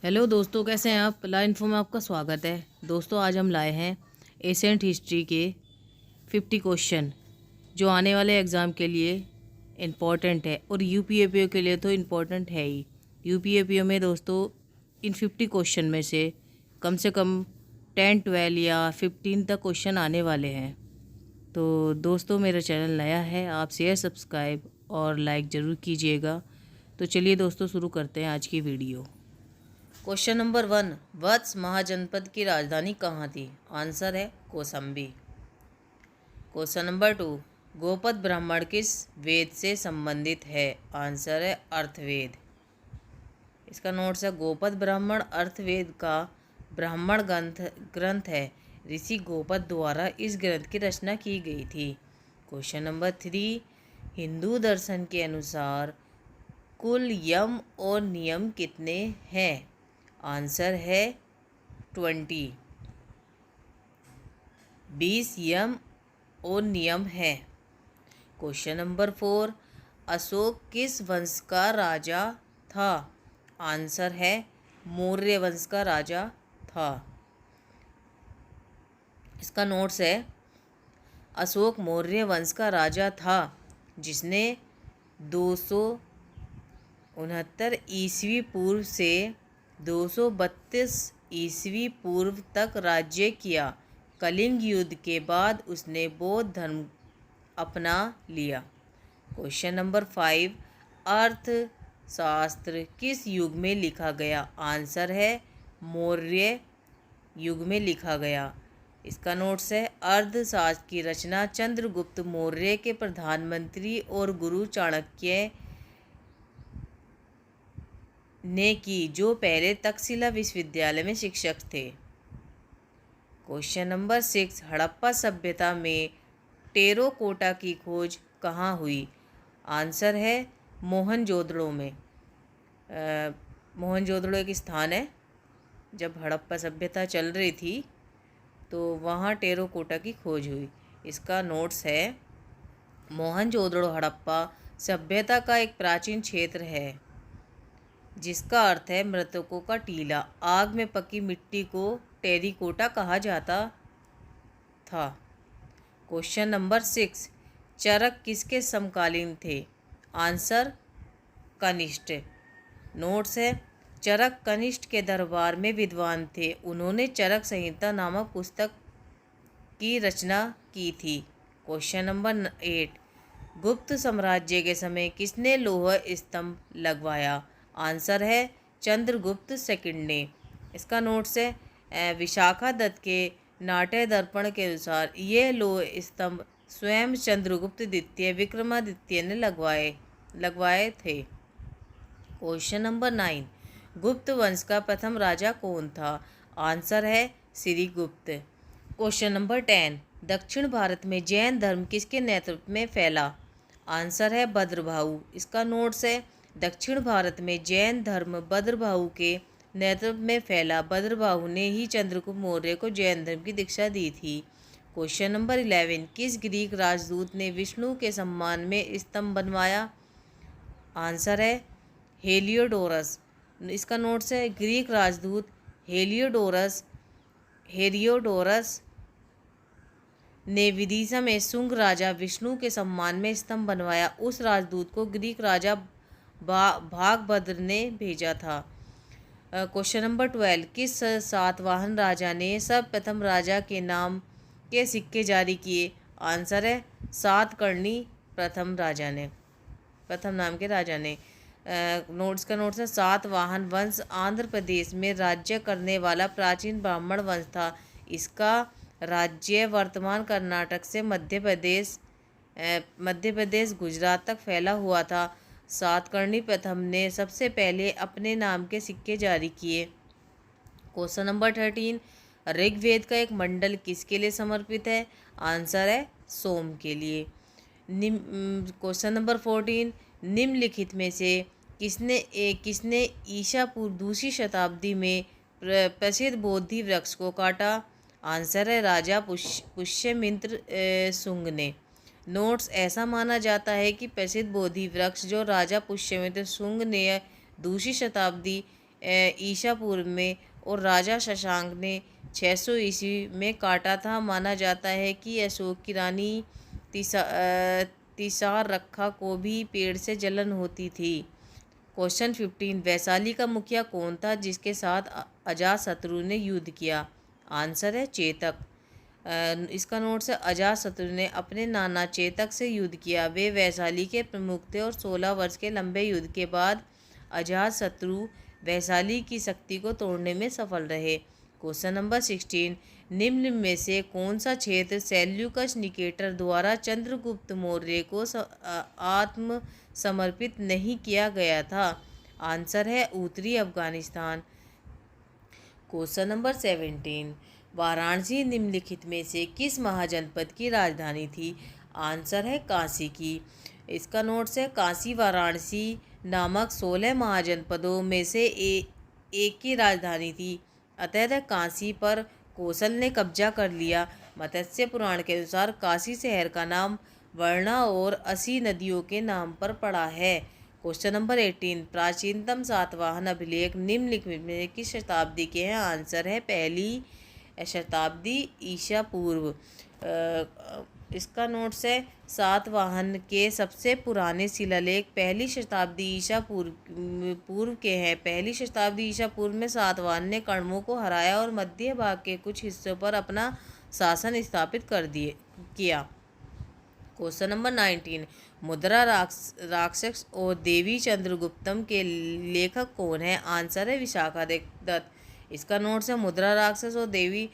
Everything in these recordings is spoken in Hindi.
हेलो दोस्तों, कैसे हैं आप। ला इन्फो में आपका स्वागत है। दोस्तों, आज हम लाए हैं एशियन हिस्ट्री के 50 क्वेश्चन जो आने वाले एग्ज़ाम के लिए इम्पॉर्टेंट है और यूपीएपीओ के लिए तो इम्पॉर्टेंट है ही। यूपीएपीओ में दोस्तों इन 50 क्वेश्चन में से कम 10, 12 या 15 तक क्वेश्चन आने वाले हैं। तो दोस्तों, मेरा चैनल नया है, आप शेयर, सब्सक्राइब और लाइक ज़रूर कीजिएगा। तो चलिए दोस्तों, शुरू करते हैं आज की वीडियो। क्वेश्चन नंबर 1, वत्स महाजनपद की राजधानी कहाँ थी। आंसर है कौशाम्बी। क्वेश्चन नंबर 2, गोपद ब्राह्मण किस वेद से संबंधित है। आंसर है अर्थवेद। इसका नोट्स है, गोपद ब्राह्मण अर्थवेद का ब्राह्मण ग्रंथ है। ऋषि गोपद द्वारा इस ग्रंथ की रचना की गई थी। क्वेश्चन नंबर 3, हिंदू दर्शन के अनुसार कुल यम और नियम कितने हैं। आंसर है 20। 20 यम और नियम है। क्वेश्चन नंबर 4, अशोक किस वंश का राजा था। आंसर है मौर्य वंश का राजा था। इसका नोट्स है, अशोक मौर्य वंश का राजा था जिसने 269 ईस्वी पूर्व से 232 ईस्वी पूर्व तक राज्य किया। कलिंग युद्ध के बाद उसने बौद्ध धर्म अपना लिया। क्वेश्चन नंबर 5, अर्थशास्त्र किस युग में लिखा गया। आंसर है मौर्य युग में लिखा गया। इसका नोट्स है, अर्थशास्त्र की रचना चंद्रगुप्त मौर्य के प्रधानमंत्री और गुरु चाणक्य ने की, जो पहले तक्षशिला विश्वविद्यालय में शिक्षक थे। क्वेश्चन नंबर 6, हड़प्पा सभ्यता में टेराकोटा की खोज कहाँ हुई। आंसर है मोहनजोदड़ो में। मोहनजोदड़ो एक स्थान है। जब हड़प्पा सभ्यता चल रही थी तो वहाँ टेराकोटा की खोज हुई। इसका नोट्स है, मोहनजोदड़ो हड़प्पा सभ्यता का एक प्राचीन क्षेत्र है जिसका अर्थ है मृतकों का टीला। आग में पकी मिट्टी को टेराकोटा कहा जाता था। क्वेश्चन नंबर 6, चरक किसके समकालीन थे। आंसर कनिष्ठ। नोट्स है, चरक कनिष्ठ के दरबार में विद्वान थे। उन्होंने चरक संहिता नामक पुस्तक की रचना की थी। क्वेश्चन नंबर 8, गुप्त साम्राज्य के समय किसने लौह स्तंभ लगवाया। आंसर है चंद्रगुप्त सेकंड ने। इसका नोट्स है, विशाखा दत्त के नाट्य दर्पण के अनुसार ये लौह स्तंभ स्वयं चंद्रगुप्त द्वितीय विक्रमादित्य ने लगवाए थे। क्वेश्चन नंबर 9, गुप्त वंश का प्रथम राजा कौन था। आंसर है श्रीगुप्त। क्वेश्चन नंबर 10, दक्षिण भारत में जैन धर्म किसके नेतृत्व में फैला। आंसर है भद्रभाहु। इसका नोट्स है, दक्षिण भारत में जैन धर्म भद्रभाहु के नेतृत्व में फैला। भद्रभाहु ने ही चंद्रगुप्त मौर्य को जैन धर्म की दीक्षा दी थी। क्वेश्चन नंबर 11, किस ग्रीक राजदूत ने विष्णु के सम्मान में स्तंभ बनवाया। आंसर है हेलियोडोरस। इसका नोट्स है, ग्रीक राजदूत हेलियोडोरस ने विदिशा में शुंग राजा विष्णु के सम्मान में स्तंभ बनवाया। उस राजदूत को ग्रीक राजा भागभद्र ने भेजा था। क्वेश्चन नंबर 12, किस सातवाहन राजा ने सर्वप्रथम राजा के नाम के सिक्के जारी किए। आंसर है सातकर्णी प्रथम नाम के राजा ने। नोट्स का नोट्स है, सातवाहन वंश आंध्र प्रदेश में राज्य करने वाला प्राचीन ब्राह्मण वंश था। इसका राज्य वर्तमान कर्नाटक से मध्य प्रदेश गुजरात तक फैला हुआ था। सातकर्णी प्रथम ने सबसे पहले अपने नाम के सिक्के जारी किए। क्वेश्चन नंबर 13, ऋग्वेद का एक मंडल किसके लिए समर्पित है। आंसर है सोम के लिए। क्वेश्चन नंबर 14, निम्नलिखित में से किसने ईसा पूर्व दूसरी शताब्दी में प्रसिद्ध बोधि वृक्ष को काटा। आंसर है राजा पुष्यमित्र शुंग ने। नोट्स, ऐसा माना जाता है कि प्रसिद्ध बोधि वृक्ष जो राजा पुष्यमित्र शुंग ने दूसरी शताब्दी ईसा पूर्व में और राजा शशांक ने 600 ईस्वी में काटा था। माना जाता है कि अशोक की रानी तिसार रखा को भी पेड़ से जलन होती थी। क्वेश्चन 15, वैशाली का मुखिया कौन था जिसके साथ अजातशत्रु ने युद्ध किया? आंसर है चेतक। इसका नोट्स है, अजातशत्रु ने अपने नाना चेतक से युद्ध किया। वे वैशाली के प्रमुख थे और 16 वर्ष के लंबे युद्ध के बाद अजातशत्रु वैशाली की शक्ति को तोड़ने में सफल रहे। क्वेश्चन नंबर 16, निम्न में से कौन सा क्षेत्र सेल्यूकस निकेटर द्वारा चंद्रगुप्त मौर्य को आत्म समर्पित नहीं किया गया था? आंसर है उत्तरी अफगानिस्तान। क्वेश्चन नंबर 17, वाराणसी निम्नलिखित में से किस महाजनपद की राजधानी थी? आंसर है काशी की। इसका नोट्स है, काशी वाराणसी नामक 16 महाजनपदों में से एक की राजधानी थी। अतः काशी पर कौशल ने कब्जा कर लिया। मत्स्य पुराण के अनुसार काशी शहर का नाम वर्णा और 80 नदियों के नाम पर पड़ा है। क्वेश्चन नंबर 18, प्राचीनतम सातवाहन अभिलेख निम्नलिखित में किस शताब्दी के हैं? आंसर है पहली शताब्दी ईसा पूर्व। इसका नोट्स है, सातवाहन के सबसे पुराने शिलालेख पहली शताब्दी ईसा पूर्व के हैं। पहली शताब्दी ईसा पूर्व में सातवाहन ने कण्वों को हराया और मध्य भाग के कुछ हिस्सों पर अपना शासन स्थापित किया। क्वेश्चन नंबर 19, मुद्रा राक्षस और देवी चंद्रगुप्तम के लेखक कौन है? आंसर है विशाखा दत्त। इसका नोट्स है, मुद्रा राक्षस और देवी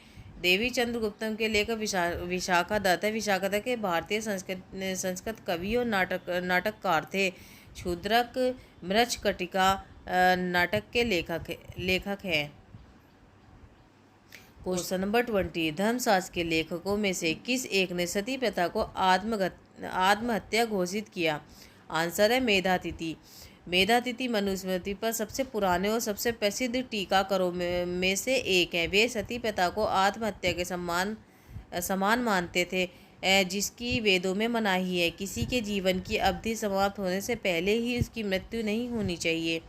चंद्रगुप्तम के लेखक विशाखा दत्त है। विशाखा दत्त के भारतीय संस्कृत कवि और नाटककार थे। क्षुद्रक मृच्छकटिका नाटक के लेखक हैं। क्वेश्चन नंबर 20, धर्मशास्त्र के लेखकों में से किस एक ने सती प्रथा को आत्महत्या घोषित किया? आंसर है मेधातिथि। मेधातिथि मनुस्मृति पर सबसे पुराने और सबसे प्रसिद्ध टीकाकारों में से एक है। वे सती प्रथा को आत्महत्या के समान मानते थे, जिसकी वेदों में मनाही है। किसी के जीवन की अवधि समाप्त होने से पहले ही उसकी मृत्यु नहीं होनी चाहिए।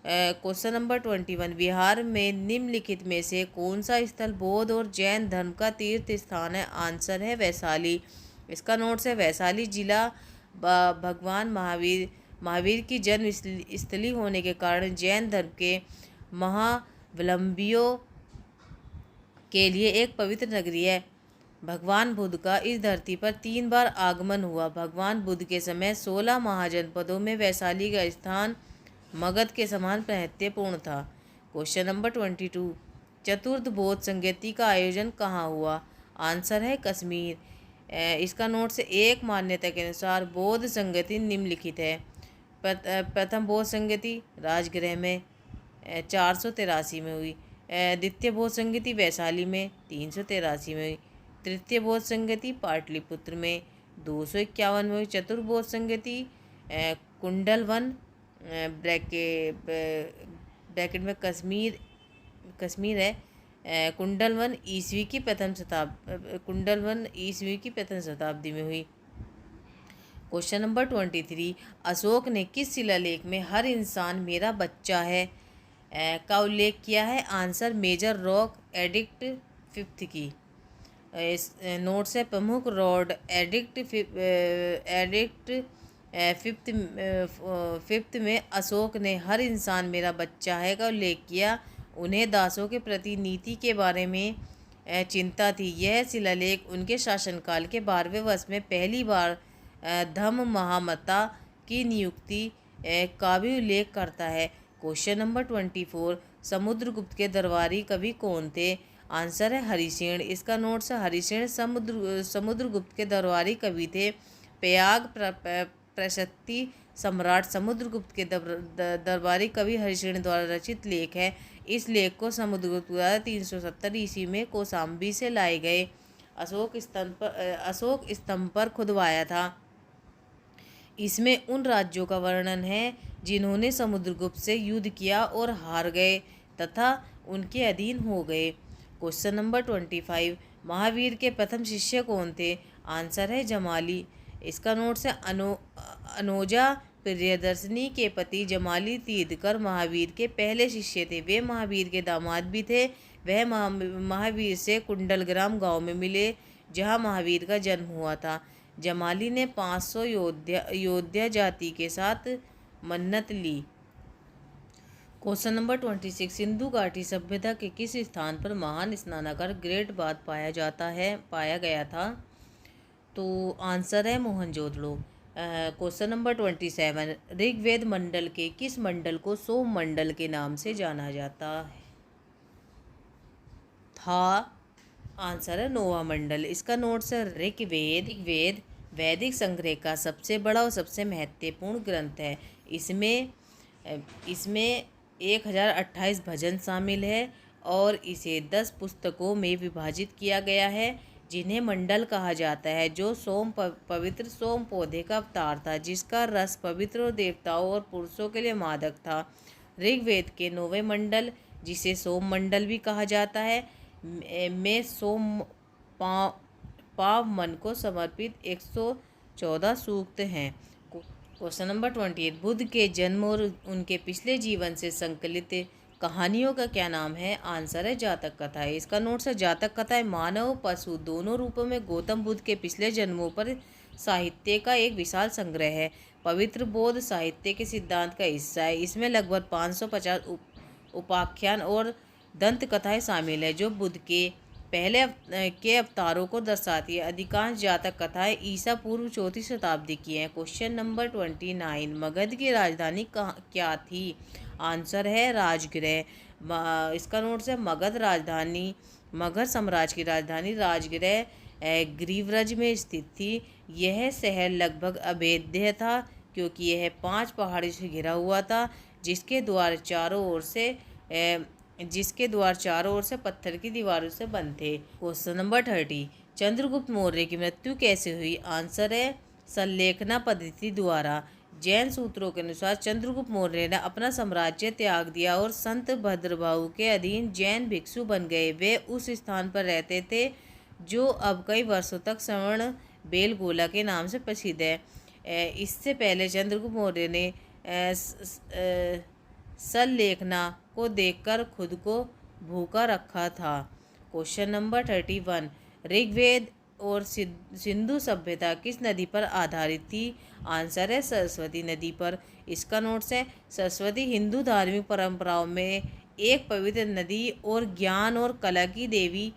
क्वेश्चन नंबर 21, बिहार में निम्नलिखित में से कौन सा स्थल बौद्ध और जैन धर्म का तीर्थ स्थान है? आंसर है वैशाली। इसका नोट्स है, वैशाली जिला भगवान महावीर की जन्म स्थली होने के कारण जैन धर्म के महावलंबियों के लिए एक पवित्र नगरी है। भगवान बुद्ध का इस धरती पर 3 बार आगमन हुआ। भगवान बुद्ध के समय 16 महाजनपदों में वैशाली का स्थान मगध के समान महत्वपूर्ण था। क्वेश्चन नंबर 22, चतुर्थ बौद्ध संगति का आयोजन कहाँ हुआ? आंसर है कश्मीर। इसका नोट्स, एक मान्यता के अनुसार बौद्ध संगति निम्नलिखित है। प्रथम बौद्ध संगति राजगृह में 483 में हुई। द्वितीय बौद्ध संगति वैशाली में 383 में हुई। तृतीय बौद्ध संगति पाटलिपुत्र में 251 में हुई। चतुर्थ बौद्ध संगति कुंडलवन ब्रैकेट में कश्मीर है, कुंडलवन ईस्वी की प्रथम शताब्दी में हुई। क्वेश्चन नंबर 23, अशोक ने किस शिलालेख में हर इंसान मेरा बच्चा है का उल्लेख किया है? आंसर मेजर रॉक एडिक्ट 5 की। नोट्स है, प्रमुख रॉड एडिक्ट 5 में अशोक ने हर इंसान मेरा बच्चा है का उल्लेख किया। उन्हें दासों के प्रति नीति के बारे में चिंता थी। यह शिलालेख उनके शासनकाल के 12वें वर्ष में पहली बार धम्म महामता की नियुक्ति का भी उल्लेख करता है। क्वेश्चन नंबर 24, समुद्रगुप्त के दरबारी कवि कौन थे? आंसर है हरिसेन। इसका नोट्स है, हरिसेन समुद्रगुप्त के दरबारी कवि थे। प्रयाग प्रशस्ति सम्राट समुद्रगुप्त के दरबारी कवि हरिसेन द्वारा रचित लेख है। इस लेख को समुद्रगुप्त द्वारा 370 ईस्वी में कौशाम्बी से लाए गए अशोक स्तंभ पर खुदवाया था। इसमें उन राज्यों का वर्णन है जिन्होंने समुद्रगुप्त से युद्ध किया और हार गए तथा उनके अधीन हो गए। क्वेश्चन नंबर 25, महावीर के प्रथम शिष्य कौन थे? आंसर है जमाली। इसका नोट्स है, अनोजा प्रियदर्शनी के पति जमाली तीर्थकर महावीर के पहले शिष्य थे। वे महावीर के दामाद भी थे। वह महावीर से कुंडलग्राम गांव में मिले जहां महावीर का जन्म हुआ था। जमाली ने 500 योद्धा जाति के साथ मन्नत ली। क्वेश्चन नंबर 26, सिंधु घाटी सभ्यता के किस स्थान पर महान स्नानागार ग्रेट बाथ पाया गया था? तो आंसर है मोहनजोदड़ो। क्वेश्चन नंबर 27, ऋग्वेद मंडल के किस मंडल को सोम मंडल के नाम से जाना जाता था? आंसर है नोवा मंडल। इसका नोट्स है ऋग्वेद वैदिक संग्रह का सबसे बड़ा और सबसे महत्वपूर्ण ग्रंथ है। इसमें 1028 भजन शामिल है और इसे 10 पुस्तकों में विभाजित किया गया है जिन्हें मंडल कहा जाता है, जो पवित्र सोम पौधे का अवतार था जिसका रस पवित्र और देवताओं और पुरुषों के लिए मादक था। ऋग्वेद के 9वें मंडल, जिसे सोम मंडल भी कहा जाता है, में सोम पाव मन को समर्पित 114 सूक्त हैं। क्वेश्चन नंबर 28, बुद्ध के जन्म और उनके पिछले जीवन से संकलित कहानियों का क्या नाम है? आंसर है जातक कथा है। इसका नोट्स है जातक कथा है मानव पशु दोनों रूपों में गौतम बुद्ध के पिछले जन्मों पर साहित्य का एक विशाल संग्रह है। पवित्र बौद्ध साहित्य के सिद्धांत का हिस्सा है। इसमें लगभग 550 उपाख्यान और दंत कथाएं शामिल है जो बुद्ध के पहले के अवतारों को दर्शाती है। अधिकांश जातक कथाएं ईसा पूर्व 4वीं शताब्दी की हैं। क्वेश्चन नंबर 29, मगध की राजधानी क्या थी? आंसर है राजगृह। इसका नोट्स है मगध साम्राज्य की राजधानी राजगृह गिरिव्रज में स्थित थी। यह शहर लगभग अभेद्य था क्योंकि यह 5 पहाड़ियों से घिरा हुआ था जिसके द्वार चारों ओर से पत्थर की दीवारों से बंद थे। क्वेश्चन नंबर 30, चंद्रगुप्त मौर्य की मृत्यु कैसे हुई? आंसर है संलेखना पद्धति द्वारा। जैन सूत्रों के अनुसार चंद्रगुप्त मौर्य ने अपना साम्राज्य त्याग दिया और संत भद्रभाऊ के अधीन जैन भिक्षु बन गए। वे उस स्थान पर रहते थे जो अब कई वर्षों तक श्रवण बेलगोला के नाम से प्रसिद्ध है। इससे पहले चंद्रगुप्त मौर्य ने संलेखना को देखकर खुद को भूखा रखा था। क्वेश्चन नंबर 31, ऋग्वेद और सिंधु सभ्यता किस नदी पर आधारित थी? आंसर है सरस्वती नदी पर। इसका नोट्स है सरस्वती हिंदू धार्मिक परंपराओं में एक पवित्र नदी और ज्ञान और कला की देवी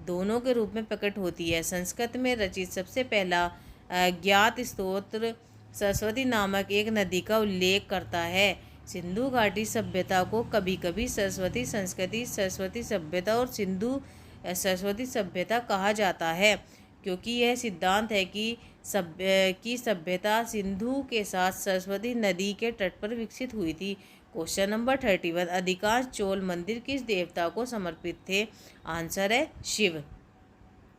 दोनों के रूप में प्रकट होती है। संस्कृत में रचित सबसे पहला ज्ञात स्तोत्र सरस्वती नामक एक नदी का उल्लेख करता है। सिंधु घाटी सभ्यता को कभी कभी सरस्वती संस्कृति, सरस्वती सभ्यता और सिंधु सरस्वती सभ्यता कहा जाता है क्योंकि यह सिद्धांत है कि सभ्यता सिंधु के साथ सरस्वती नदी के तट पर विकसित हुई थी। क्वेश्चन नंबर 31, अधिकांश चोल मंदिर किस देवता को समर्पित थे? आंसर है शिव।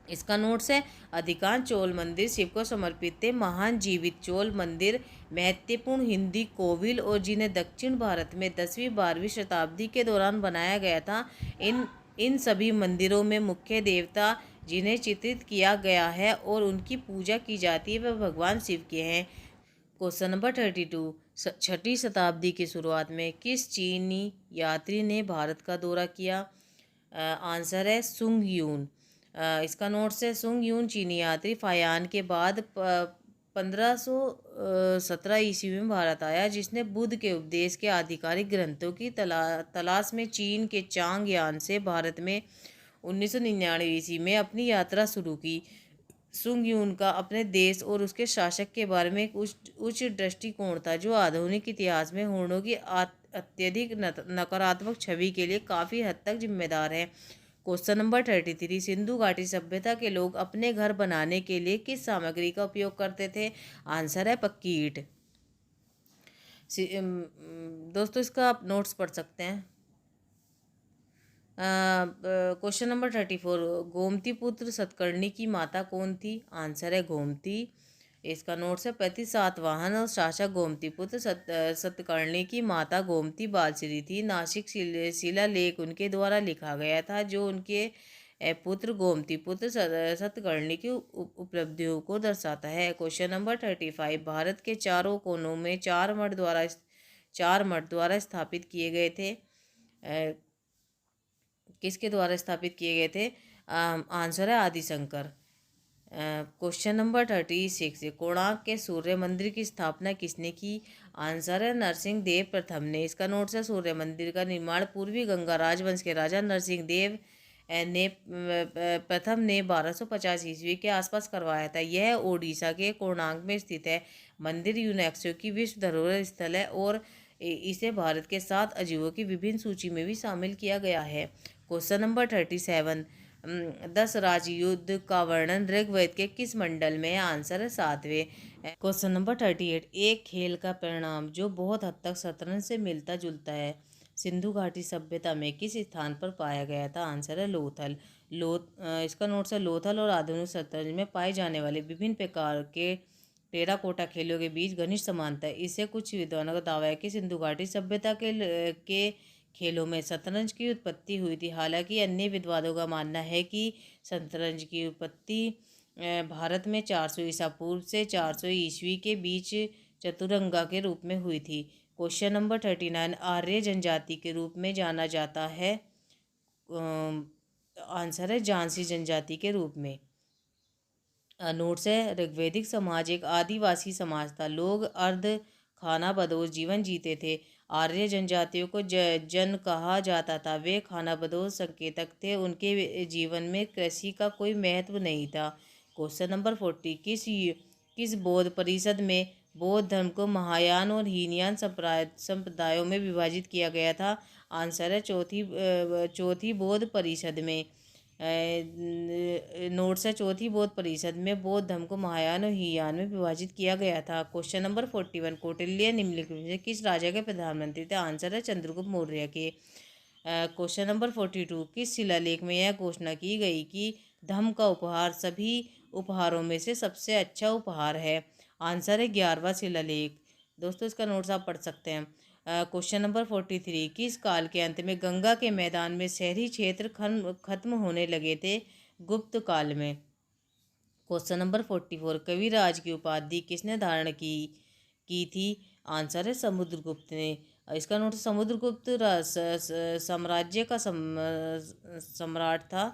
इसका नोट्स है अधिकांश चोल मंदिर शिव को समर्पित थे। महान जीवित चोल मंदिर महत्वपूर्ण हिंदी कोविल और जिन्हें दक्षिण भारत में 10वीं-12वीं शताब्दी के दौरान बनाया गया था। इन सभी मंदिरों में मुख्य देवता जिन्हें चित्रित किया गया है और उनकी पूजा की जाती है वह भगवान शिव के हैं। क्वेश्चन नंबर 32, 6वीं शताब्दी की शुरुआत में किस चीनी यात्री ने भारत का दौरा किया? आंसर है सुंग यून। इसका नोट्स है सुंग यून चीनी यात्री फायान के बाद 1517 ईस्वी में भारत आया, जिसने बुद्ध के उपदेश के आधिकारिक ग्रंथों की तलाश में चीन के चांग यान से भारत में 1999 ईस्वी में अपनी यात्रा शुरू की। सुंग यून का अपने देश और उसके शासक के बारे में एक उच्च दृष्टिकोण था जो आधुनिक इतिहास में हुनों की अत्यधिक नकारात्मक छवि के लिए काफ़ी हद तक जिम्मेदार है। क्वेश्चन नंबर 33, सिंधु घाटी सभ्यता के लोग अपने घर बनाने के लिए किस सामग्री का उपयोग करते थे? आंसर है पक्की ईंट। दोस्तों इसका आप नोट्स पढ़ सकते हैं। क्वेश्चन नंबर 34, गोमती पुत्र सतकर्णी की माता कौन थी? आंसर है गोमती। इसका नोट्स है प्रति सातवाहन और शासक गोमती पुत्र सतकर्णी की माता गोमती बालश्री थी। नासिक शिलालेख उनके द्वारा लिखा गया था जो उनके पुत्र गोमती पुत्र सतकर्णी की उपलब्धियों को दर्शाता है। क्वेश्चन नंबर 35, भारत के चारों कोनों में चार मठ द्वारा स्थापित किए गए थे। किसके द्वारा स्थापित किए गए थे? आंसर है आदिशंकर। क्वेश्चन नंबर 36, कोणार्क के सूर्य मंदिर की स्थापना किसने की? आंसर है नरसिंह देव प्रथम ने। इसका नोट्स है, सूर्य मंदिर का निर्माण पूर्वी गंगा राजवंश के राजा नरसिंह देव ने प्रथम ने 1250 ईस्वी के आसपास करवाया था। यह ओडिशा के कोणार्क में स्थित है। मंदिर यूनेस्को की विश्व धरोहर स्थल है और इसे भारत के 7 अजूबों की विभिन्न सूची में भी शामिल किया गया है। क्वेश्चन नंबर 37, 10 राजयुद्ध का वर्णन ऋग्वेद के किस मंडल में है? आंसर है 7वें। क्वेश्चन नंबर 38, एक खेल का परिणाम जो बहुत हद तक शतरंज से मिलता जुलता है सिंधु घाटी सभ्यता में किस स्थान पर पाया गया था? आंसर है लोथल। इसका नोट्स है, लोथल और आधुनिक शतरंज में पाए जाने वाले विभिन्न प्रकार के टेराकोटा खेलों के बीच घनिष्ठ समानता है। इससे कुछ विद्वानों का दावा है कि सिंधु घाटी सभ्यता के खेलों में शतरंज की उत्पत्ति हुई थी। हालांकि अन्य विद्वानों का मानना है कि शतरंज की उत्पत्ति भारत में 400 ईसा पूर्व से 400 ईस्वी के बीच चतुरंगा के रूप में हुई थी। क्वेश्चन नंबर 39, आर्य जनजाति के रूप में जाना जाता है। आंसर है झांसी जनजाति के रूप में। नोट्स है, ऋग्वैदिक समाज एक आदिवासी समाज था। लोग अर्ध खानाबदोश जीवन जीते थे। आर्य जनजातियों को जन कहा जाता था। वे खानाबदोश संकेतक थे। उनके जीवन में कृषि का कोई महत्व नहीं था। क्वेश्चन नंबर 40, किस बौद्ध परिषद में बौद्ध धर्म को महायान और हीनयान संप्रदायों में विभाजित किया गया था? आंसर है चौथी बौद्ध परिषद में। नोट्स है, चौथी बौद्ध परिषद में बौद्ध धर्म को महायान और हीनयान में विभाजित किया गया था। क्वेश्चन नंबर 41, कौटिल्य निम्नलिखित में से किस राजा के प्रधानमंत्री थे? आंसर है चंद्रगुप्त मौर्य के। क्वेश्चन नंबर 42, किस शिलालेख में यह घोषणा की गई कि धम्म का उपहार सभी उपहारों में से सबसे अच्छा उपहार है? आंसर है 11वां शिलालेख। दोस्तों, इसका नोट्स आप पढ़ सकते हैं। क्वेश्चन नंबर 43, किस काल के अंत में गंगा के मैदान में शहरी क्षेत्र खत्म होने लगे थे? गुप्त काल में। क्वेश्चन नंबर 44, कविराज की उपाधि किसने धारण की थी? आंसर है समुद्रगुप्त ने। इसका नोट, समुद्रगुप्त साम्राज्य का सम्राट था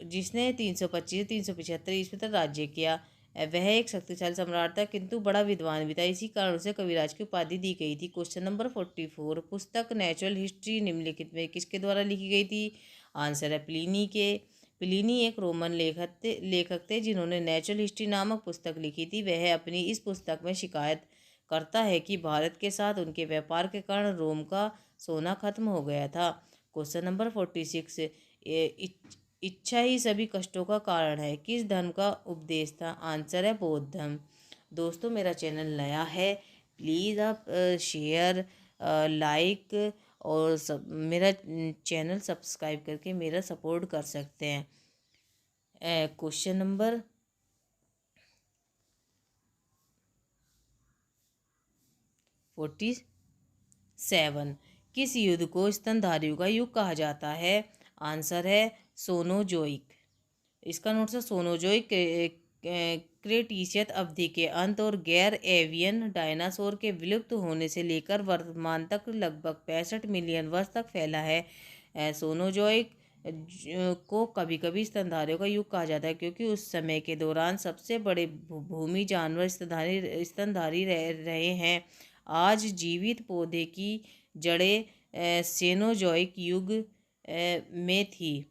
जिसने 325-375 ईस्वी तक राज्य किया। वह एक शक्तिशाली सम्राट था किंतु बड़ा विद्वान भी था। इसी कारण उसे कविराज की उपाधि दी गई थी। क्वेश्चन नंबर 44, पुस्तक नेचुरल हिस्ट्री निम्नलिखित में किसके द्वारा लिखी गई थी? आंसर है प्लिनी के। प्लिनी एक रोमन लेखक थे जिन्होंने नेचुरल हिस्ट्री नामक पुस्तक लिखी थी। वह अपनी इस पुस्तक में शिकायत करता है कि भारत के साथ उनके व्यापार के कारण रोम का सोना खत्म हो गया था। क्वेश्चन नंबर 46, इच्छा ही सभी कष्टों का कारण है किस धर्म का उपदेश था? आंसर है बौद्ध धर्म। दोस्तों, मेरा चैनल नया है, प्लीज़ आप शेयर, लाइक और मेरा चैनल सब्सक्राइब करके मेरा सपोर्ट कर सकते हैं। क्वेश्चन नंबर 47, किस युद्ध को स्तनधारियों का युग कहा जाता है? आंसर है सोनोजोइक। इसका नोट है, सोनोजोइक क्रेटिशियस अवधि के अंत और गैर एवियन डायनासोर के विलुप्त होने से लेकर वर्तमान तक लगभग 65 मिलियन वर्ष तक फैला है। सोनोजोइक को कभी कभी स्तनधारियों का युग कहा जाता है क्योंकि उस समय के दौरान सबसे बड़े भूमि जानवर स्तनधारी रहे हैं। आज जीवित पौधे की जड़ें सेनोजोइक युग में थी।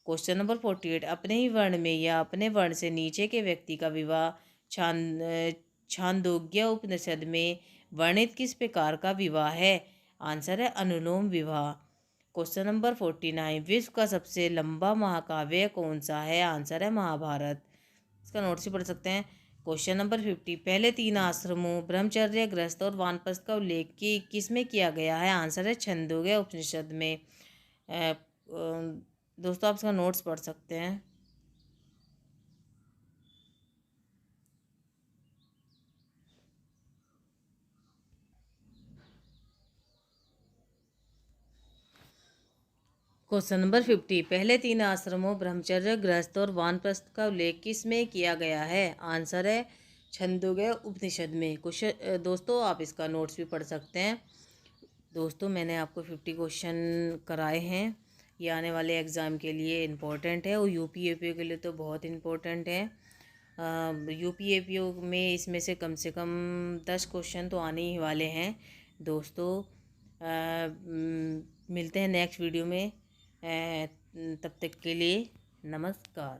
क्वेश्चन नंबर 48, अपने ही वर्ण में या अपने वर्ण से नीचे के व्यक्ति का विवाह छांदोग्य उपनिषद में वर्णित किस प्रकार का विवाह है? आंसर है अनुलोम विवाह। क्वेश्चन नंबर 49, विश्व का सबसे लंबा महाकाव्य कौन सा है? आंसर है महाभारत। इसका नोट से पढ़ सकते हैं। क्वेश्चन नंबर 50, पहले 3 आश्रमों ब्रह्मचर्य, गृहस्थ और वानप्रस्थ का उल्लेख किसमें किया गया है? आंसर है छंदोग्य उपनिषद में। दोस्तों, आप इसका नोट्स पढ़ सकते हैं। क्वेश्चन नंबर 50, पहले 3 आश्रमों ब्रह्मचर्य, गृहस्थ और वानप्रस्थ का उल्लेख किस में किया गया है? आंसर है छंदोग्य उपनिषद में। क्वेश्चन दोस्तों आप इसका नोट्स भी पढ़ सकते हैं। दोस्तों मैंने आपको 50 क्वेश्चन कराए हैं। ये आने वाले एग्ज़ाम के लिए इम्पोर्टेंट है और यूपीएपीओ के लिए तो बहुत इम्पोर्टेंट है। यूपीएपीओ में इसमें से कम 10 क्वेश्चन तो आने ही वाले हैं दोस्तों। मिलते हैं नेक्स्ट वीडियो में। तब तक के लिए नमस्कार।